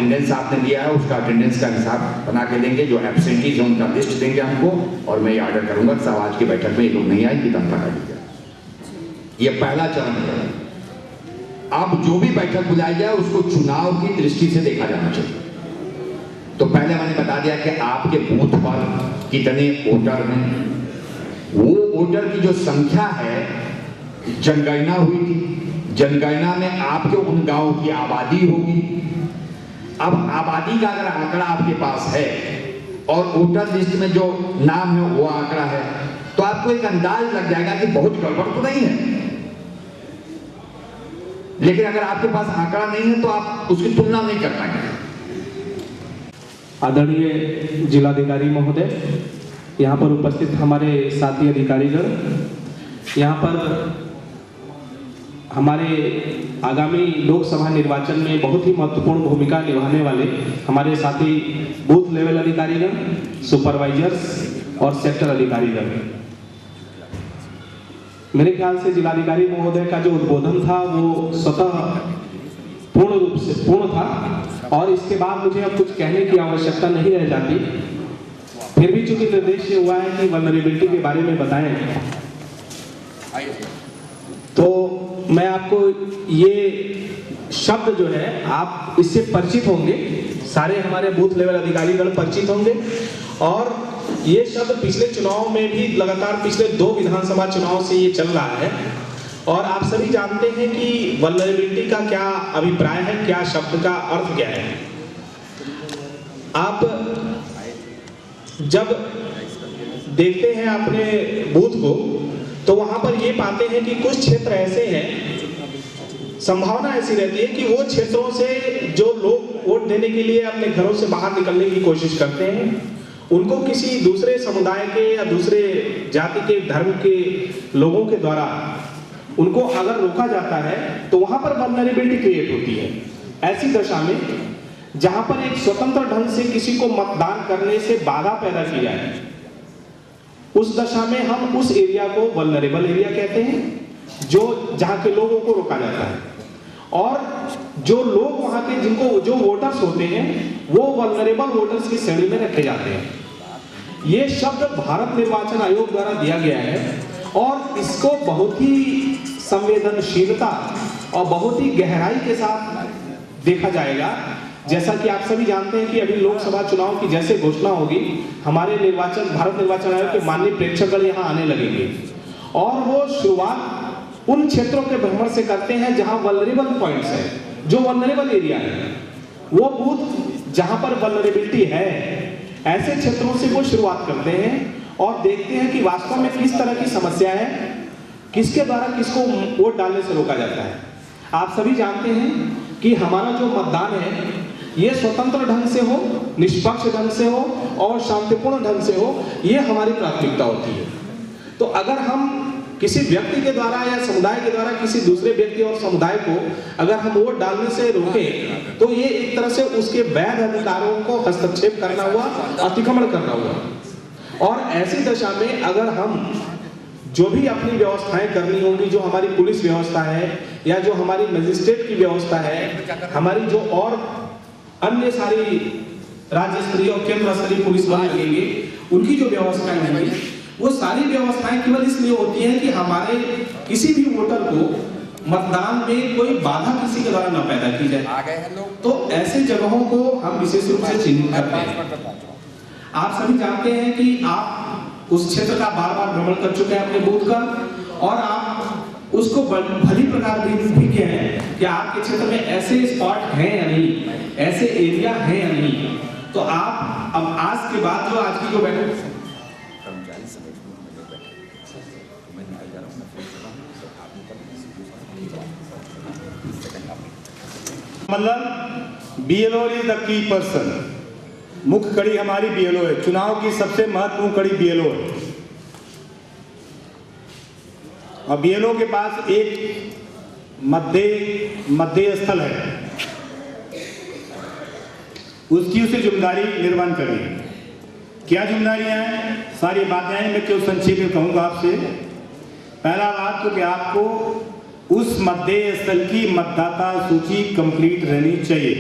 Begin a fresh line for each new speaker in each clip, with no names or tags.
Attendance आपने दिया है उसका अटेंडेंस का हिसाब बना के देंगे, जो एब्सेंटीज हैं उनका लिस्ट देंगे हमको, और मैं ये ऑर्डर करूंगा कि आज की बैठक में ये लोग नहीं आए कि तनख्वाह काटी जाए। ये पहला चरण है। अब जो भी बैठक बुलाई जाए उसको चुनाव की दृष्टि से देखा जाना चाहिए। तो पहले मैंने बता दिया कि आपके बूथ पर कितने वोटर हैं, वो वोटर की जो संख्या है, जनगणना हुई थी, जनगणना में आपके उन गांवों की आबादी होगी। अब आबादी का अगर आंकड़ा आपके पास है और वोटर लिस्ट में जो नाम है वो आंकड़ा है, तो आपको एक अंदाज लग जाएगा कि बहुत गड़बड़ तो नहीं है। लेकिन अगर आपके पास आंकड़ा नहीं है तो आप उसकी तुलना नहीं कर पाएंगे।
आदरणीय जिलाधिकारी महोदय, यहाँ पर उपस्थित हमारे साथी अधिकारीगण, यहाँ पर हमारे आगामी लोकसभा निर्वाचन में बहुत ही महत्वपूर्ण भूमिका निभाने वाले हमारे साथी बूथ लेवल अधिकारीगण, सुपरवाइजर्स और सेक्टर अधिकारीगण, मेरे ख्याल से जिलाधिकारी महोदय का जो उद्बोधन था वो स्वतः पूर्ण रूप से पूर्ण था और इसके बाद मुझे अब कुछ कहने की आवश्यकता नहीं रह जाती। फिर भी चूंकि निर्देश ये हुआ है कि वल्नरेबिलिटी के बारे में बताएं, तो मैं आपको ये शब्द जो है आप इससे परिचित होंगे, सारे हमारे बूथ लेवल अधिकारीगण परिचित होंगे। और ये शब्द पिछले चुनाव में भी लगातार पिछले 2 विधानसभा चुनाव से ये चल रहा है और आप सभी जानते हैं कि वल्नरेबिलिटी का क्या अभिप्राय है, क्या शब्द का अर्थ क्या है। आप जब देखते हैं अपने बूथ को तो वहां पर ये पाते हैं कि कुछ क्षेत्र ऐसे हैं, संभावना ऐसी रहती है कि वो क्षेत्रों से जो लोग वोट देने के लिए अपने घरों से बाहर निकलने की कोशिश करते हैं, उनको किसी दूसरे समुदाय के या दूसरे जाति के धर्म के लोगों के द्वारा उनको अगर रोका जाता है तो वहां पर वल्नरेबिलिटी क्रिएट होती है। ऐसी दशा में जहां पर एक स्वतंत्र ढंग से किसी को मतदान करने से बाधा पैदा की जाए, उस दशा में हम उस एरिया को वल्नरेबल एरिया कहते हैं, जो जहां के लोगों को रोका जाता है। और जो लोग वहां के जिनको जो वोटर्स होते हैं वो वल्नरेबल वोटर्स की श्रेणी में रखे जाते हैं। ये शब्द भारत निर्वाचन आयोग द्वारा दिया गया है और इसको बहुत ही संवेदनशीलता और बहुत ही गहराई के साथ देखा जाएगा। जैसा कि आप सभी जानते हैं कि अभी लोकसभा चुनाव की जैसे घोषणा होगी, हमारे भारत निर्वाचन आयोग के माननीय प्रेक्षकगण यहाँ आने लगेंगे और वो शुरुआत उन क्षेत्रों के भ्रमण से करते हैं जहां वल्नरेबल पॉइंट्स है, जो वल्नरेबल एरिया है, वो बूथ जहां पर वल्नरेबिलिटी है, ऐसे क्षेत्रों से वो शुरुआत करते हैं और देखते हैं कि वास्तव में किस तरह की समस्या है, किसके द्वारा किसको वोट डालने से रोका जाता है। आप सभी जानते हैं कि हमारा जो मतदान है ये स्वतंत्र ढंग से हो, निष्पक्ष ढंग से हो और शांतिपूर्ण ढंग से हो, ये हमारी प्राथमिकता होती है। तो अगर हम किसी व्यक्ति के द्वारा या समुदाय के द्वारा किसी दूसरे व्यक्ति और समुदाय को अगर हम वोट डालने से रोकें तो ये एक तरह से उसके वैध अधिकारों को हस्तक्षेप करना हुआ, अतिक्रमण करना हुआ। और ऐसी दशा में अगर हम जो भी अपनी व्यवस्थाएं करनी होंगी, जो हमारी पुलिस व्यवस्था है या जो हमारी मजिस्ट्रेट की व्यवस्था है, हमारी जो और अन्य सारी राज्य स्तरीय और केंद्र स्तरीय पुलिस बल लगेंगे, उनकी जो व्यवस्थाएं होंगी, वो सारी व्यवस्थाएं केवल इसलिए होती हैं कि हमारे किसी भी वोटर को मतदान में कोई बाधा किसी के द्वारा न पैदा की जाए। तो ऐसे जगहों को हम विशेष रूप से चिन्हित करते हैं। आप सभी जानते हैं कि आप उस क्षेत्र का बार बार भ्रमण कर चुके हैं अपने बूथ का और आप उसको भली प्रकार भी के हैं कि आपके क्षेत्र में ऐसे स्पॉट हैं या नहीं, ऐसे एरिया हैं या नहीं। तो आप अब आज के बाद जो आज की जो बैठक
मतलब BLO is the key person, मुख्य कड़ी हमारी BLO है। चुनाव की सबसे महत्वपूर्ण कड़ी BLO है और BLO के पास एक मध्य स्थल है, उसकी उसे जिम्मेदारी निर्वहन करनी है। क्या जिम्मेदारियां हैं, सारी बातें हैं, मैं क्यों संक्षेप में कहूंगा आपसे। पहला बात तो कि आपको उस मध्य स्थल की मतदाता सूची कंप्लीट रहनी चाहिए।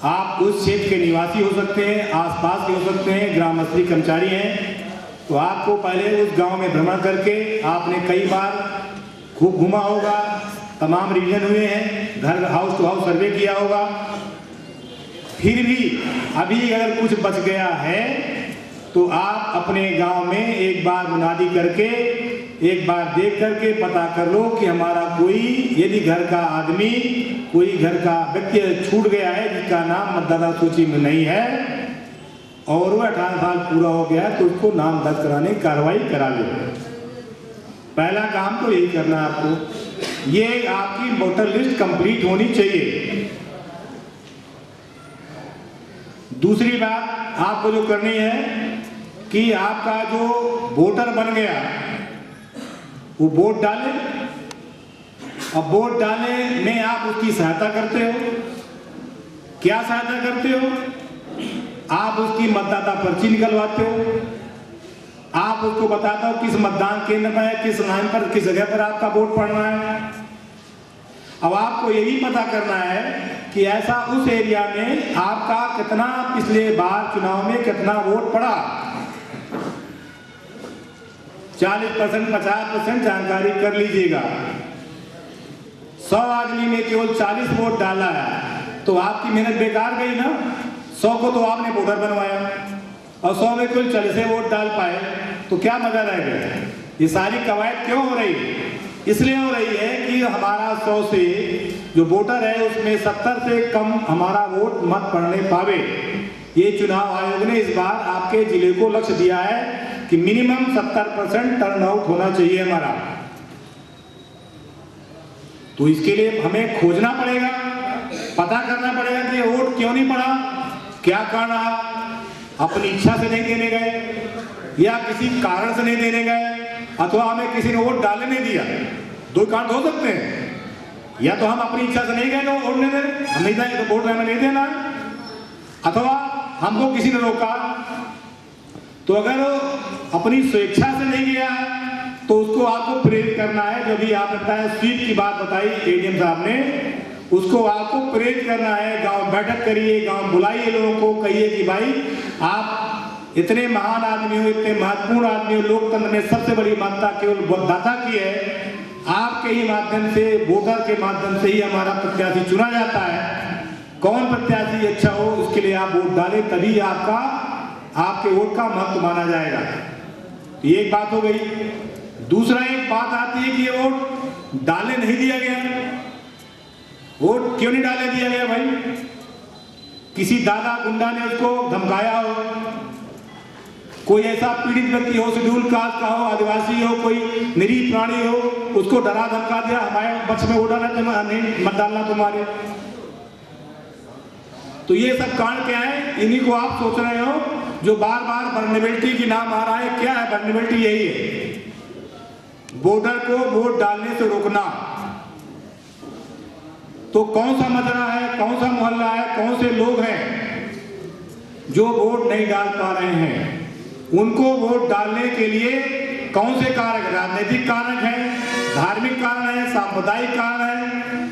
आप उस क्षेत्र के निवासी हो सकते हैं, आसपास के हो सकते हैं, ग्राम स्तरीय कर्मचारी हैं, तो आपको पहले उस गांव में भ्रमण करके आपने कई बार खूब घुमा होगा, तमाम रिवीजन हुए हैं, घर हाउस टू हाउस सर्वे किया होगा। फिर भी अभी अगर कुछ बच गया है तो आप अपने गांव में एक बार मुनादी करके, एक बार देख करके पता कर लो कि हमारा कोई, यदि घर का आदमी, कोई घर का व्यक्ति छूट गया है जिसका नाम मतदाता सूची में नहीं है और वह 18 साल पूरा हो गया है, तो उसको नाम दर्ज कराने की कार्रवाई करा लो। पहला काम तो यही करना है आपको। ये आपकी वोटर लिस्ट कंप्लीट होनी चाहिए। दूसरी बात आपको जो करनी है कि आपका जो वोटर बन गया वो वोट डाले। अब वोट डालने में आप उसकी सहायता करते हो। क्या सहायता करते हो? आप उसकी मतदाता पर्ची निकलवाते हो, आप उसको बताते हो किस मतदान केंद्र में है, किस लाइन पर, किस जगह पर आपका वोट पड़ना है। अब आपको ये भी पता करना है कि ऐसा उस एरिया में आपका कितना पिछले बार चुनाव में कितना वोट पड़ा। 40% 50% जानकारी कर लीजिएगा। 100 आदमी ने केवल 40 वोट डाला है तो आपकी मेहनत बेकार गई ना। 100 को तो आपने वोटर बनवाया और 100 में केवल 40 वोट डाल पाए तो क्या मजा रह गया। ये सारी कवायद क्यों हो रही है? इसलिए हो रही है कि हमारा 100 से जो वोटर है उसमें 70 से कम हमारा वोट मत पड़ने पावे। ये चुनाव आयोग ने इस बार आपके जिले को लक्ष्य दिया है कि मिनिमम 70% टर्न आउट होना चाहिए हमारा। तो इसके लिए हमें खोजना पड़ेगा, पता करना पड़ेगा कि वोट क्यों नहीं पड़ा, क्या कारण रहा। अपनी इच्छा से नहीं देने गए या किसी कारण से नहीं देने गए अथवा हमें किसी ने वोट डालने नहीं दिया। दो कारण हो सकते हैं, या तो हम अपनी इच्छा से नहीं गए तो वोट नहीं दे, हम नहीं जाए तो वोट हमें नहीं देना, अथवा हमको किसी ने रोका। तो अगर अपनी स्वेच्छा से नहीं गया तो उसको आपको प्रेरित करना है। जो भी आपने बताया स्वीप की बात बताई एडीएम साहब ने, उसको आपको प्रेरित करना है। गांव बैठक करिए, गांव बुलाइए, लोगों को कहिए कि भाई आप इतने महान आदमी हो, इतने महत्वपूर्ण आदमी हो, लोकतंत्र में सबसे बड़ी मान्यता केवल मतदाता की है। आपके ही माध्यम से, वोटर के माध्यम से ही हमारा प्रत्याशी चुना जाता है। कौन प्रत्याशी अच्छा हो उसके लिए आप वोट डालें, तभी आपके वोट का महत्व माना जाएगा। ये एक बात हो गई। दूसरा एक बात आती है कि ये वोट डाले नहीं दिया गया। वोट क्यों नहीं डाले दिया गया भाई? किसी दादा गुंडा ने उसको धमकाया हो, कोई ऐसा पीड़ित व्यक्ति हो, शेड्यूल कास्ट का हो, आदिवासी हो, कोई निरीह प्राणी हो, उसको डरा धमका दिया हमारे पक्ष में वोट डालना नहीं, मत डालना तुम्हारे। तो ये सब कारण क्या है? इन्हीं को आप सोच रहे हो जो बार बार वर्नेबिलिटी की नाम आ रहा है। क्या है वर्नेबिलिटी? यही है वोटर को वोट डालने से रोकना। तो कौन सा मजरा है, कौन सा मोहल्ला है, कौन से लोग हैं जो वोट नहीं डाल पा रहे हैं, उनको वोट डालने के लिए कौन से कारक, राजनीतिक कारक है, धार्मिक कारण है, सांप्रदायिक कारण है,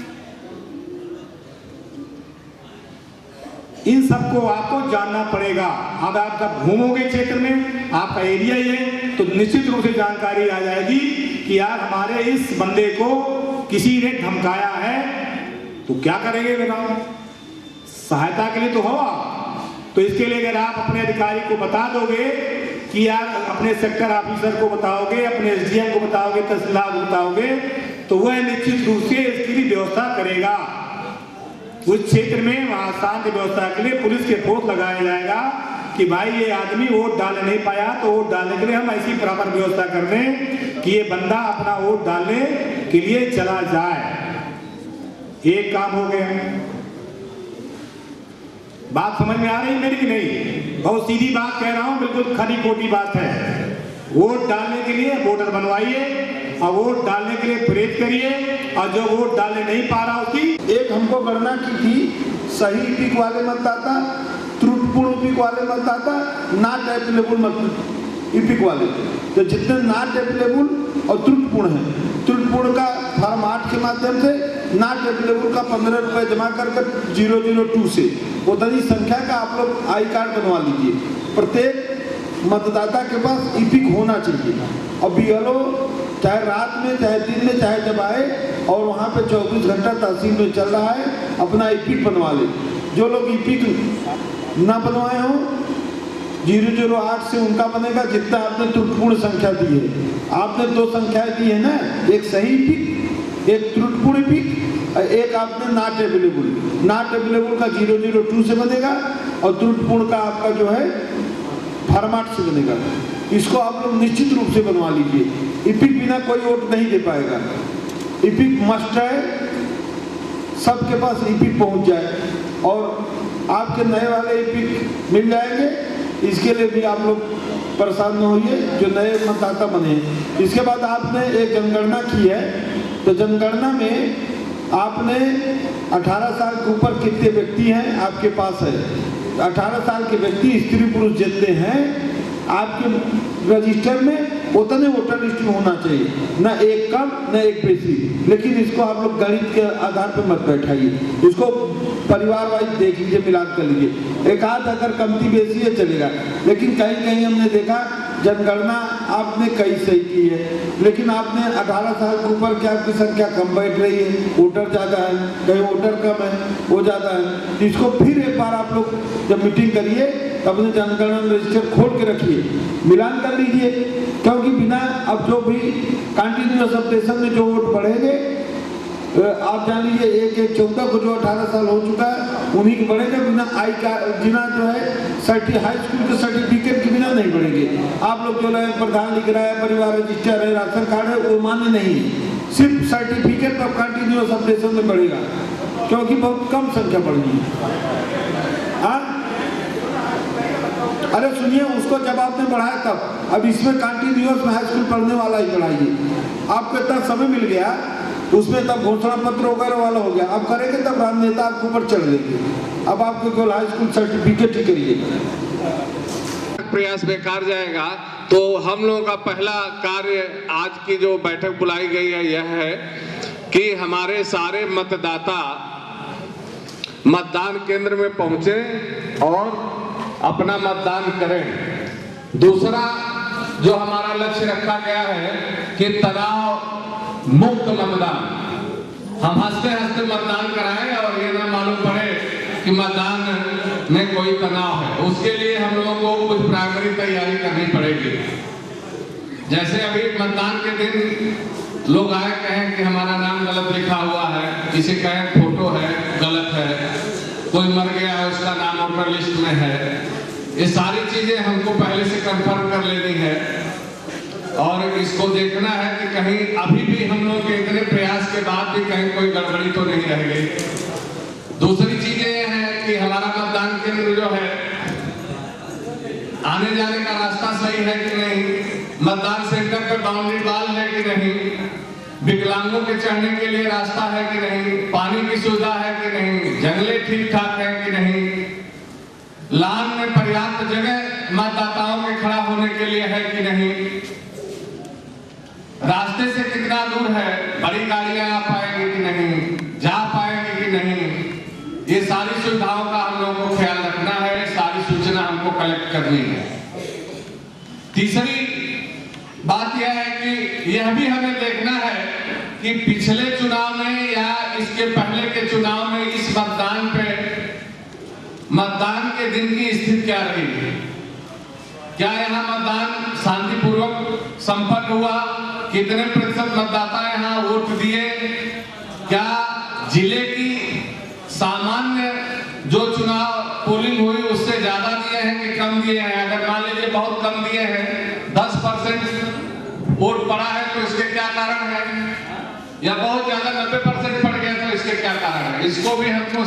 इन सबको आपको जानना पड़ेगा। अब आप जब घूमोगे क्षेत्र में, आपका एरिया ही है, तो निश्चित रूप से जानकारी आ जाएगी कि यार हमारे इस बंदे को किसी ने धमकाया है, तो क्या करेंगे बताओ? सहायता के लिए तो हो आप। तो इसके लिए अगर आप अपने अधिकारी को बता दोगे कि यार अपने सेक्टर ऑफिसर को बताओगे, अपने एसडीएम को बताओगे, तहसीलदार को बताओगे, तो वह निश्चित रूप से इसकी भी व्यवस्था करेगा। उस क्षेत्र में वहां शांति व्यवस्था के लिए पुलिस के फोर्स लगाया जाएगा कि भाई ये आदमी वोट डालने नहीं पाया तो वोट डालने के लिए हम ऐसी प्रॉपर व्यवस्था कर दें कि ये बंदा अपना वोट डालने के लिए चला जाए। एक काम हो गया। बात समझ में आ रही है मेरी कि नहीं? बहुत सीधी बात कह रहा हूं, बिल्कुल खरी खोटी बात है। वोट डालने के लिए वोटर बनवाइए और वोट डालने के लिए प्रेरित करिए, और जो वोट डालने नहीं पा रहा उसकी
एक हमको गणना की थी। सही पिक वाले मतदाता, त्रुटिपूर्ण पिक वाले मतदाता, नॉट एप्लीकेबल इपिक वाले। तो जितने नॉट एप्लीकेबल और त्रुटिपूर्ण है, त्रुटिपूर्ण का फॉर्म 8 के माध्यम से नॉट अवेलेबल का 15 रुपये जमा कर 002 से उतनी संख्या का आप लोग आई कार्ड बनवा लीजिए। प्रत्येक मतदाता के पास ईपिक होना चाहिए। और बीएलओ चाहे रात में चाहे दिन में चाहे जब आए और वहाँ पे 24 घंटा तहसील में चल रहा है, अपना ईपिक बनवा ले। जो लोग ईपिक ना बनवाए हों 008 से उनका बनेगा जितना आपने त्रुटिपूर्ण संख्या दी है। आपने 2 संख्याएं दी है ना, एक सही ईपिक एक त्रुटिपूर्ण ईपिक, एक आपने नॉट अवेलेबल। नॉट अवेलेबल का 002 से बनेगा और त्रुटिपूर्ण का आपका जो है फॉर्मेट से बनेगा। इसको आप लोग निश्चित रूप से बनवा लीजिए। ईपिक बिना कोई वोट नहीं दे पाएगा। ईपिक मस्ट है, सबके पास ईपिक पहुंच जाए और आपके नए वाले ईपिक मिल जाएंगे। इसके लिए भी आप लोग परेशान न होइए जो नए मतदाता बने। इसके बाद आपने एक जनगणना की है, तो जनगणना में आपने 18 साल के ऊपर कितने व्यक्ति हैं आपके पास है। 18 साल के व्यक्ति स्त्री पुरुष जितने हैं आपके रजिस्टर में उतने वोटर लिस्ट में होना चाहिए, न एक कम न एक बेसी। लेकिन इसको आप लोग गणित के आधार पर मत बैठाइए, इसको परिवार वाइज देख लीजिए, मिलान कर लीजिए। एक आध अगर कमती बेसी है चलेगा, लेकिन कहीं कहीं हमने देखा जनगणना आपने कई सही की है, लेकिन आपने 18 साल के ऊपर की आपकी संख्या कम बैठ रही है, वोटर ज़्यादा है, कहीं वोटर कम है, वो ज़्यादा है। तो इसको फिर एक बार आप लोग जब मीटिंग करिए अपने जनगणना रजिस्टर खोल के रखिए, मिलान कर लीजिए। क्योंकि बिना अब जो भी कंटिन्यूअस अपडेशन में जो वोट बढ़ेंगे, आप जान लीजिए 1/14 को जो 18 साल हो चुका है उन्हीं के बढ़ेंगे। बिना आई का बिना जो है हाई स्कूल के सर्टिफिकेट के बिना नहीं बढ़ेंगे। आप लोग जो है प्रधान लिख रहा है, परिवार रजिस्टर है, राशन कार्ड है, वो मान्य नहीं है। सिर्फ सर्टिफिकेट ऑफ कंटिन्यूअस अपडेशन में बढ़ेगा, क्योंकि बहुत कम संख्या बढ़ी है। अरे सुनिए, उसको जब आपने बढ़ाया तब, अब इसमें कंटिन्यूअस में हाई स्कूल पढ़ने वाला ही बढ़ाइए। आपको इतना समय मिल गया, उसमें तब घोषणा पत्र वगैरह वाला हो गया, अब करेंगे तब राजनेता आपके ऊपर चढ़ देंगे। अब आपको केवल हाई स्कूल सर्टिफिकेट ही करिए।
प्रयास बेकार जाएगा। तो हम लोगों का पहला कार्य आज की जो बैठक बुलाई गई है यह है कि हमारे सारे मतदाता मतदान केंद्र में पहुंचे और अपना मतदान करें। दूसरा जो हमारा लक्ष्य रखा गया है कि तनाव मुक्त मतदान, हम हंसते हंसते मतदान कराएं और ये ना मालूम पड़े कि मतदान में कोई तनाव है। उसके लिए हम लोगों को कुछ प्राइमरी तैयारी करनी पड़ेगी। जैसे अभी मतदान के दिन लोग आए कहें कि हमारा नाम गलत लिखा हुआ है, किसी कहें फोटो है गलत है, कोई मर गया है उसका नाम वोटर लिस्ट में है। ये सारी चीजें हमको पहले से कंफर्म कर लेनी है और इसको देखना है कि कहीं अभी भी हम लोग के इतने प्रयास के बाद भी कहीं कोई गड़बड़ी तो नहीं रह गई। दूसरी चीजें ये है कि हमारा मतदान केंद्र जो है आने जाने का रास्ता सही है कि नहीं, मतदान सेंटर पे बाउंड्री वाल है कि नहीं, विकलांगों के चढ़ने के लिए रास्ता है कि नहीं, पानी की सुविधा है कि नहीं, जंगले ठीक ठाक है कि नहीं, लान में पर्याप्त जगह मतदाताओं के खड़ा होने के लिए है कि नहीं, रास्ते से कितना दूर है, बड़ी गाड़ियां आ पाएंगी कि नहीं, जा पाएंगी कि नहीं। ये सारी सुविधाओं का हम लोगों को ख्याल रखना है, सारी सूचना हमको कलेक्ट करनी है। तीसरी बात यह है कि यह भी हमें देखना है कि पिछले चुनाव में या इसके पहले के चुनाव में इस मतदान पे मतदान के दिन की स्थिति क्या रही है। क्या यहाँ मतदान शांतिपूर्वक संपन्न हुआ, कितने प्रतिशत मतदाता यहाँ वोट दिए, क्या जिले की सामान्य जो चुनाव पोलिंग हुई उससे ज्यादा दिए हैं कि कम दिए हैं। अगर मान लीजिए बहुत कम दिए हैं, 10% वोट पड़ा है तो इसके क्या कारण है, या बहुत ज्यादा 90% पड़ गया तो इसके क्या कारण है। इसको भी हमको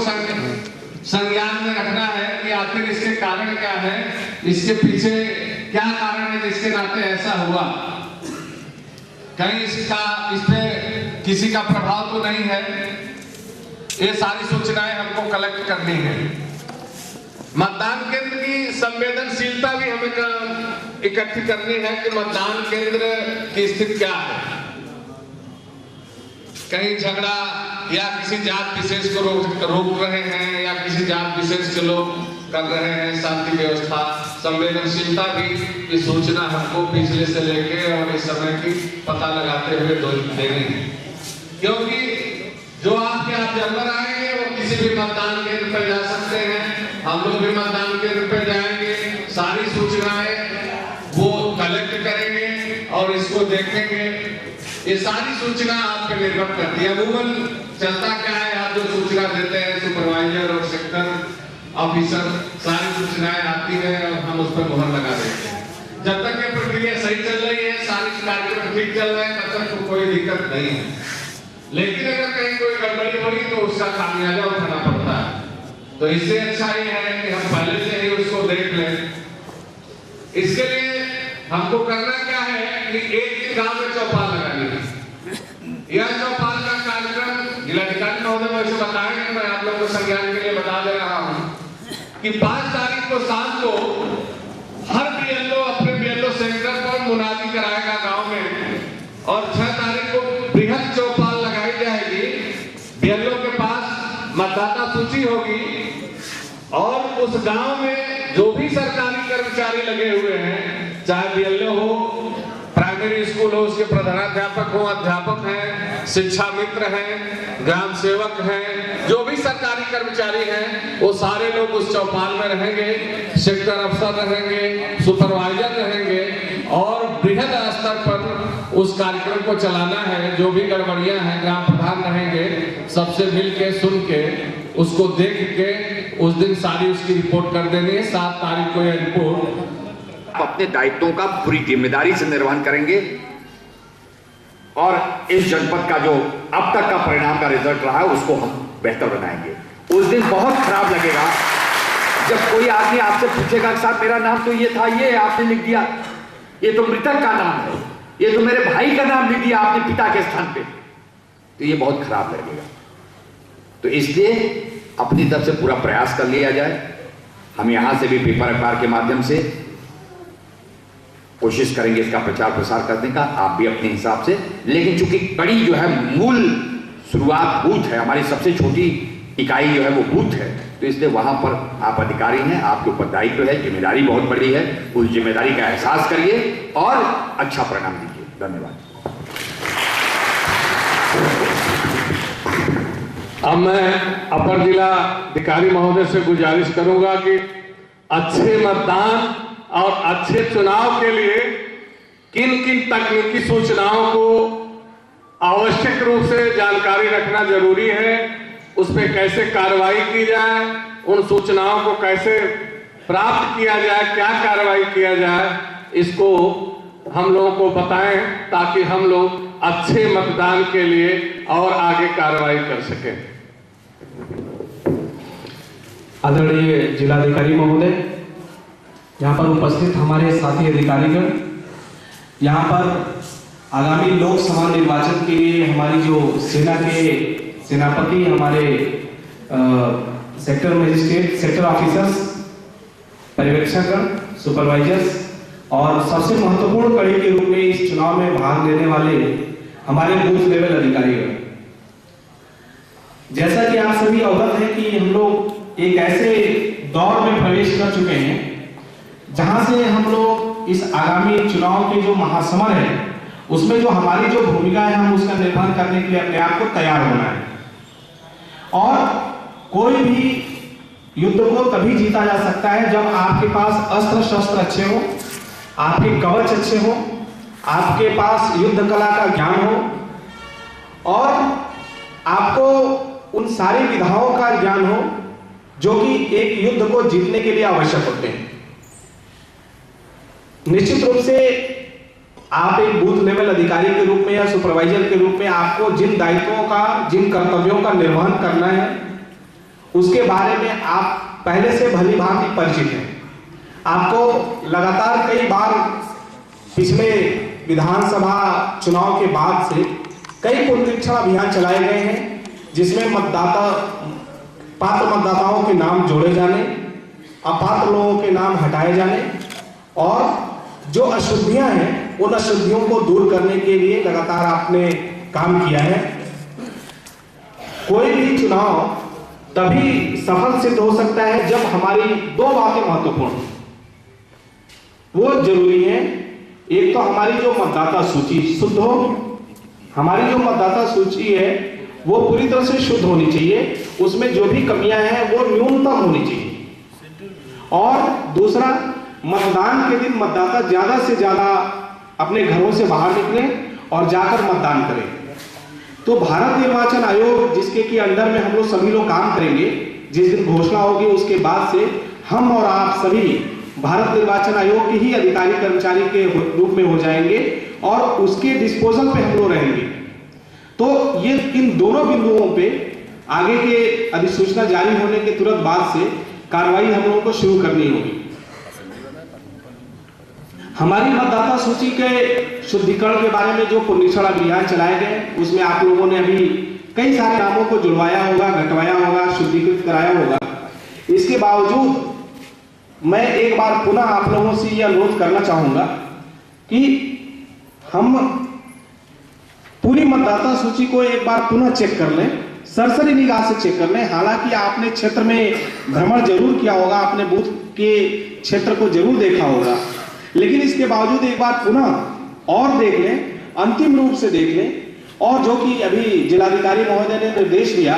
संज्ञान में रखना है कि आखिर इसके कारण क्या है, इसके पीछे क्या कारण है जिसके नाते ऐसा हुआ। कहीं इस पे किसी का प्रभाव तो नहीं है। ये सारी सूचनाएं हमको कलेक्ट करनी है। मतदान केंद्र की संवेदनशीलता भी हमें इकट्ठी करनी है कि मतदान केंद्र की स्थिति क्या है, कहीं झगड़ा या किसी जात विशेष को रोक रहे हैं या किसी जात विशेष के लोग कर रहे हैं शांति व्यवस्था संवेदनशीलता की सूचना हमको पिछले से लेके और इस समय की पता लगाते हुए देनी है, क्योंकि जो आपके आप जानवर आएंगे वो किसी भी मतदान केंद्र पर जा सकते हैं, हम लोग भी मतदान केंद्र पर जाएंगे, सारी सूचनाएं वो कलेक्ट करेंगे और इसको देखेंगे। ये सारी सूचना आप पे निर्भर करती है। अमूमन चलता क्या है, आप जो सूचना देते हैं सुपरवाइजर और सेक्टर ऑफिसर, सारी सूचनाएं आती है और हम उस पर मुहर लगा देते हैं। जब तक ये प्रक्रिया सही चल रही है, सारी कार्यक्रम ठीक चल रहे हैं, तब तक तो कोई दिक्कत नहीं है। लेकिन अगर कहीं कोई गड़बड़ी होगी तो उसका खामियाजा उठाना पड़ता है। तो इससे अच्छा ये है कि हम पहले से ही उसको देख लें। इसके लिए हमको करना क्या है कि एक दिन गांव में चौपाल लगानी है। यह चौपाल का कार्यक्रम जिलाधिकारी महोदय वैसे बताएंगे, मैं आप लोगों को संज्ञान के लिए बता दे रहा हूँ कि 5 तारीख को शाम को हर बीएलओ अपने बीएलओ सेंटर पर मुनादी कराएगा गांव में और 6 तारीख को बृहद चौपाल लगाई जाएगी। बीएलओ के पास मतदाता सूची होगी और उस गांव में जो भी सरकारी कर्मचारी लगे हुए हैं, चाहे बीएलओ हो, प्राइमरी स्कूल हो, उसके प्रधानाध्यापक हो, अध्यापक हैं, शिक्षा मित्र हैं, ग्राम सेवक हैं, जो भी सरकारी कर्मचारी हैं, वो सारे लोग उस चौपाल में रहेंगे। सेक्टर अफसर रहेंगे, सुपरवाइजर रहेंगे और बृहद स्तर पर उस कार्यक्रम को चलाना है। जो भी गड़बड़ियां हैं, ग्राम प्रधान रहेंगे, सबसे मिल के सुन के उसको देख के उस दिन सारी उसकी रिपोर्ट कर देनी है। 7 तारीख को यह रिपोर्ट
अपने दायित्वों का पूरी जिम्मेदारी से निर्वहन करेंगे और इस जनपद का जो अब तक का परिणाम का रिजल्ट रहा है उसको हम बेहतर बनाएंगे। उस दिन बहुत खराब लगेगा जब कोई आदमी आपसे पूछेगा साहब मेरा नाम तो ये था, ये आपने लिख दिया, ये तो मृतक का नाम है, ये तो मेरे भाई का नाम लिख दिया आपने पिता के स्थान पे, तो ये बहुत खराब लगेगा। तो इसलिए अपनी तरफ से पूरा प्रयास कर लिया जाए। हम यहां से भी पेपर अखबार के माध्यम से कोशिश करेंगे इसका प्रचार प्रसार करने का, आप भी अपने हिसाब से। लेकिन चूंकि कड़ी जो है मूल शुरुआत बूथ है, हमारी सबसे छोटी इकाई जो है वो बूथ है, तो इसलिए वहां पर आप अधिकारी हैं, आपके ऊपर दायित्व है, जिम्मेदारी बहुत बड़ी है। उस जिम्मेदारी का एहसास करिए और अच्छा परिणाम दीजिए। धन्यवाद।
अब मैं अपर जिला अधिकारी महोदय से गुजारिश करूंगा कि अच्छे मतदान और अच्छे चुनाव के लिए किन किन तकनीकी सूचनाओं को आवश्यक रूप से जानकारी रखना जरूरी है, उस पर कैसे कार्रवाई की जाए, उन सूचनाओं को कैसे प्राप्त किया जाए, क्या कार्रवाई किया जाए, इसको हम लोगों को बताएं ताकि हम लोग अच्छे मतदान के लिए और आगे कार्रवाई कर सकें।
आदरणीय जिलाधिकारी महोदय, यहाँ पर उपस्थित हमारे साथी अधिकारीगण, यहाँ पर आगामी लोकसभा निर्वाचन के लिए हमारी जो सेना के सेनापति, हमारे सेक्टर मजिस्ट्रेट, सेक्टर ऑफिसर्स, पर्यवेक्षकगण, सुपरवाइजर्स और सबसे महत्वपूर्ण कड़ी के रूप में इस चुनाव में भाग लेने वाले हमारे बूथ लेवल अधिकारीगण। जैसा कि आप सभी अवगत हैं कि हम लोग एक ऐसे दौर में प्रवेश कर चुके हैं जहां से हम लोग इस आगामी चुनाव के जो महासमर है उसमें जो हमारी जो भूमिका है हम उसका निर्वहन करने के लिए अपने आप को तैयार होना है। और कोई भी युद्ध को तभी जीता जा सकता है जब आपके पास अस्त्र शस्त्र अच्छे हो, आपके कवच अच्छे हो, आपके पास युद्ध कला का ज्ञान हो और आपको उन सारी विधाओं का ज्ञान हो जो कि एक युद्ध को जीतने के लिए आवश्यक होते हैं। निश्चित रूप से आप एक बूथ लेवल अधिकारी के रूप में या सुपरवाइजर के रूप में आपको जिन दायित्वों का, जिन कर्तव्यों का निर्वहन करना है उसके बारे में आप पहले से भली भांति परिचित हैं। आपको लगातार कई बार पिछले विधानसभा चुनाव के बाद से कई पुनरीक्षण अभियान चलाए गए हैं जिसमें पात्र मतदाताओं के नाम जोड़े जाने, अपात्र लोगों के नाम हटाए जाने और जो अशुद्धियां हैं उन अशुद्धियों को दूर करने के लिए लगातार आपने काम किया है। कोई भी चुनाव तभी सफल सिद्ध हो सकता है जब हमारी दो बातें महत्वपूर्ण वो जरूरी है। एक तो हमारी जो मतदाता सूची शुद्ध हो, हमारी जो मतदाता सूची है वो पूरी तरह से शुद्ध होनी चाहिए, उसमें जो भी कमियां हैं वो न्यूनतम होनी चाहिए। और दूसरा, मतदान के दिन मतदाता ज्यादा से ज्यादा अपने घरों से बाहर निकले और जाकर मतदान करें। तो भारत निर्वाचन आयोग जिसके की अंडर में हम लोग सभी लोग काम करेंगे, जिस दिन घोषणा होगी उसके बाद से हम और आप सभी भारत निर्वाचन आयोग के ही अधिकारी कर्मचारी के रूप में हो जाएंगे और उसके डिस्पोजल पे हम लोग रहेंगे। तो ये इन दोनों बिंदुओं पे आगे के अधिसूचना जारी होने के तुरंत बाद से कार्रवाई हम लोगों को शुरू करनी होगी। हमारी मतदाता सूची के शुद्धिकरण के बारे में जो पुनरीक्षण अभियान चलाए गए, उसमें आप लोगों ने अभी कई सारे नामों को जुड़वाया होगा, घटवाया होगा, शुद्धिकृत कराया होगा। इसके बावजूद मैं एक बार पुनः आप लोगों से यह अनुरोध करना चाहूंगा कि हम पूरी मतदाता सूची को एक बार पुनः चेक कर लें, सरसरी निगाह से चेक कर लें। हालांकि आपने क्षेत्र में भ्रमण जरूर किया होगा, आपने बूथ के क्षेत्र को जरूर देखा होगा, लेकिन इसके बावजूद एक बार पुनः और देख लें, अंतिम रूप से देख लें। और जो कि अभी जिलाधिकारी महोदय ने निर्देश दिया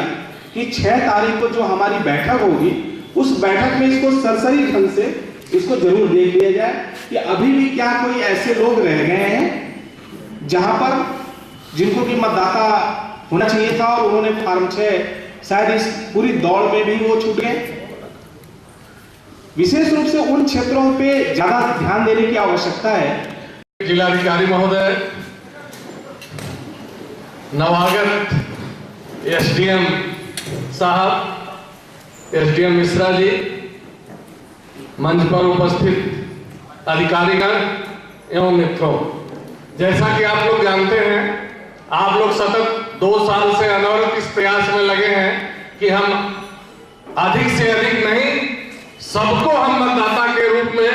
कि 6 तारीख को जो हमारी बैठक होगी, उस बैठक में इसको सरसरी ढंग से इसको जरूर देख लिया जाए कि अभी भी क्या कोई ऐसे लोग रह गए हैं जहां पर जिनको कि मतदाता होना चाहिए था और उन्होंने फॉर्म 6 शायद इस पूरी दौड़ में भी वो छूट गए। विशेष रूप से उन क्षेत्रों पे ज्यादा ध्यान देने की आवश्यकता है।
जिलाधिकारी महोदय, नवागत एसडीएम साहब, एसडीएम मिश्रा जी, मंच पर उपस्थित अधिकारीगण एवं मित्रों, जैसा कि आप लोग जानते हैं, आप लोग सतत 2 साल से अनवरत इस प्रयास में लगे हैं कि हम अधिक से अधिक नहीं, सबको हम मतदाता के रूप में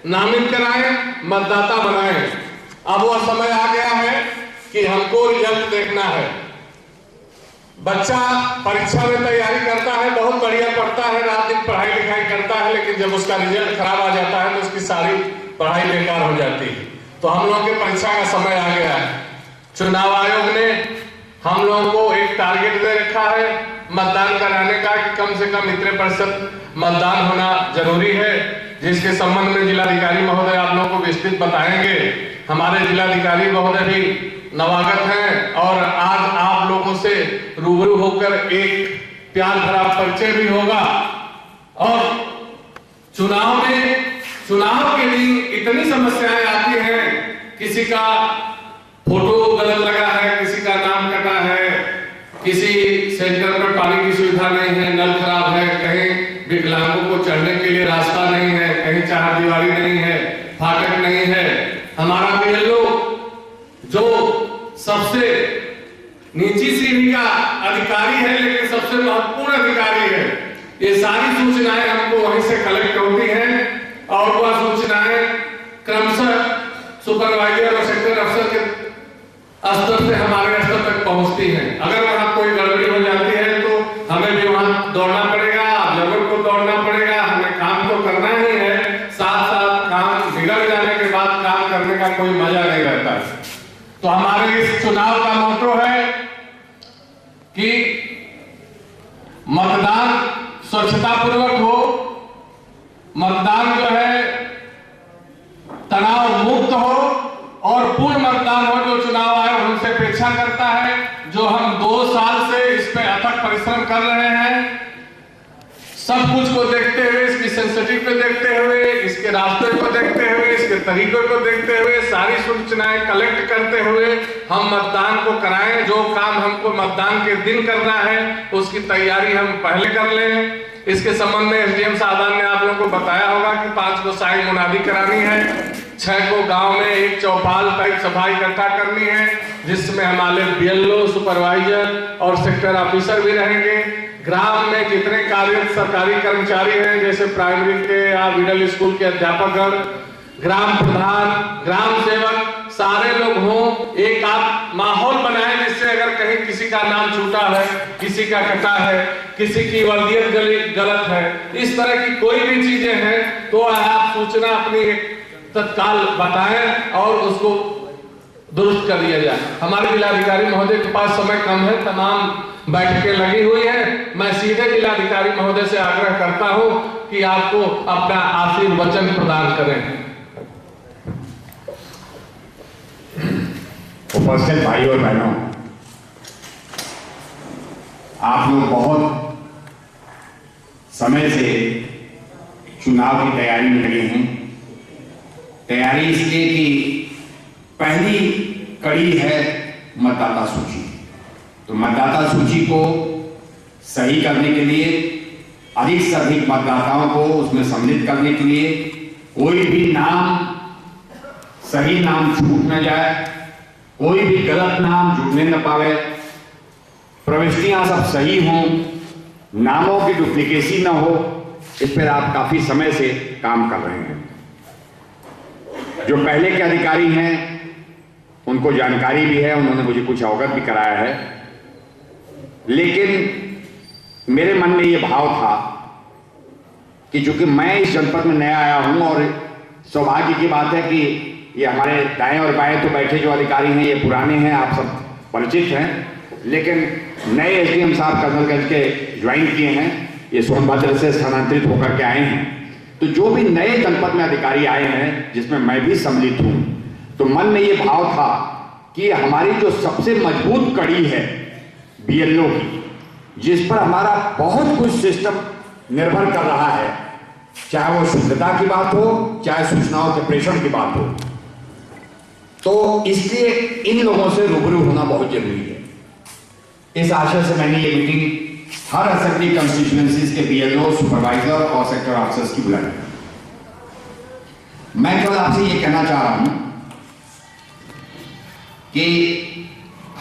नामित कराएं, मतदाता बनाएं। अब वह समय आ गया है कि हमको रिजल्ट देखना है। बच्चा परीक्षा में तैयारी करता है, बहुत बढ़िया पढ़ता है, रात दिन पढ़ाई लिखाई करता है, लेकिन जब उसका रिजल्ट खराब आ जाता है तो उसकी सारी पढ़ाई बेकार हो जाती है। तो हम लोग के परीक्षा का समय आ गया है। चुनाव आयोग ने हम लोगों को एक टारगेट दे रखा है मतदान कराने का कि कम से कम इतने % मतदान होना जरूरी है, जिसके संबंध में जिलाधिकारी महोदय आप लोगों को विस्तृत बताएंगे। हमारे जिलाधिकारी महोदय भी नवागत हैं और आज आप लोगों से रूबरू होकर एक प्यार भरा परिचय भी होगा। और चुनाव के दिन इतनी समस्याएं आती हैं, किसी का फोटो गलत लगा है, किसी का नाम कटा है, किसी सेंटर पर पानी की सुविधा नहीं है, नल खराब है, कहीं विकलांगों को चढ़ने के लिए रास्ता नहीं है, कहीं चारदीवारी नहीं है, फाटक नहीं है। हमारा बीएलओ जो सबसे नीची श्रेणी का अधिकारी है लेकिन सबसे महत्वपूर्ण अधिकारी है, ये सारी सूचनाएं हमको वहीं से कलेक्ट होती हैं और वह सूचनाएं क्रमशः सुपरवाइजर और सेक्टर अफसर के स्तर से हमारे स्तर तक पहुंचती हैं। अगर वहां कोई गड़बड़ी हो जाती है तो हमें भी वहां दौड़ना पड़ेगा, ऑब्जर्वर को दौड़ना पड़ेगा, हमें काम तो करना ही है, साथ साथ काम बिगड़ जाने के बाद काम करने का कोई मजा नहीं रहता। तो हमारे इस चुनाव का मोटो है कि मतदान स्वच्छता पूर्वक हो, मतदान जो है तनाव मुक्त हो और पूर्ण मतदान हो, जो चुनाव आयोग हमसे अपेक्षा करता है, जो हम 2 साल से इस पे अथक परिश्रम कर रहे हैं। सब कुछ को देखते हुए, इसकी सेंसिटिव को देखते हुए, इसके रास्ते को देखते हुए, इसके तरीकों को देखते हुए, सारी सूचनाएं कलेक्ट करते हुए हम मतदान को कराएं। जो काम हमको मतदान के दिन करना है उसकी तैयारी हम पहले कर लें। इसके संबंध में एसडीएम साहब ने आप लोगों को बताया होगा कि 5 को साइन मुनादी करानी है, 6 को गांव में एक चौपाल टाइप सभा इकट्ठा करनी है, जिसमें हमारे बीएलओ, सुपरवाइजर और सेक्टर ऑफिसर भी रहेंगे। ग्राम में जितने कार्यरत सरकारी कर्मचारी हैं, जैसे प्राइमरी के या मिडिल स्कूल के अध्यापकगण, ग्राम प्रधान, ग्राम सेवक, सारे लोग हों, एक आप माहौल बनाएं जिससे अगर कहीं किसी का नाम छूटा है, किसी का कटा है, किसी की वर्दियत गलत है, इस तरह की कोई भी चीजें हैं तो आप सूचना अपनी तत्काल बताएं और उसको दुरुस्त कर दिया जाए। हमारे जिलाधिकारी महोदय के पास समय कम है, तमाम बैठकें लगी हुई है। मैं सीधे जिलाधिकारी महोदय से आग्रह करता हूं कि आपको अपना आशीर्वचन प्रदान करें।
उपस्थित भाई और बहनों, आप लोग बहुत समय से चुनाव की तैयारी में लगे हैं। तैयारी इसलिए कि पहली कड़ी है मतदाता सूची। तो मतदाता सूची को सही करने के लिए, अधिक से अधिक मतदाताओं को उसमें सम्मिलित करने के लिए, कोई भी नाम, सही नाम छूट न जाए, कोई भी गलत नाम जुड़ने न पावे, प्रविष्टियां सब सही हों, नामों की डुप्लीकेसी न हो, इस पर आप काफी समय से काम कर रहे हैं। जो पहले के अधिकारी हैं उनको जानकारी भी है, उन्होंने मुझे कुछ अवगत भी कराया है, लेकिन मेरे मन में ये भाव था कि चूंकि मैं इस जनपद में नया आया हूं और सौभाग्य की बात है कि ये हमारे दाएं और बाएं तो बैठे जो अधिकारी हैं ये पुराने हैं, आप सब परिचित हैं, लेकिन नए एसडीएम साहब कर्नलगंज के ज्वाइन किए हैं, ये सोनभद्र से स्थानांतरित होकर के आए हैं। तो जो भी नए जनपद में अधिकारी आए हैं, जिसमें मैं भी सम्मिलित हूं, तो मन में ये भाव था कि हमारी जो सबसे मजबूत कड़ी है बीएलओ की, जिस पर हमारा बहुत कुछ सिस्टम निर्भर कर रहा है, चाहे वो शुद्धता की बात हो, चाहे सूचनाओं के प्रेषण की बात हो, तो इसलिए इन लोगों से रूबरू होना बहुत जरूरी है। इस आशय से मैंने ये मीटिंग हर असेंबली कंस्टिट्यूएंसीज के बीएलओ, सुपरवाइजर और सेक्टर ऑफिसर्स की बुलाई। मैं केवल आपसे ये कहना चाह रहा हूं कि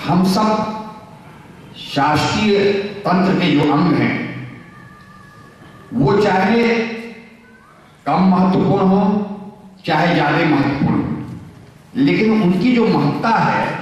हम सब शासकीय तंत्र के जो अंग हैं वो चाहे कम महत्वपूर्ण हो चाहे ज्यादा महत्वपूर्ण हो, लेकिन उनकी जो महत्ता है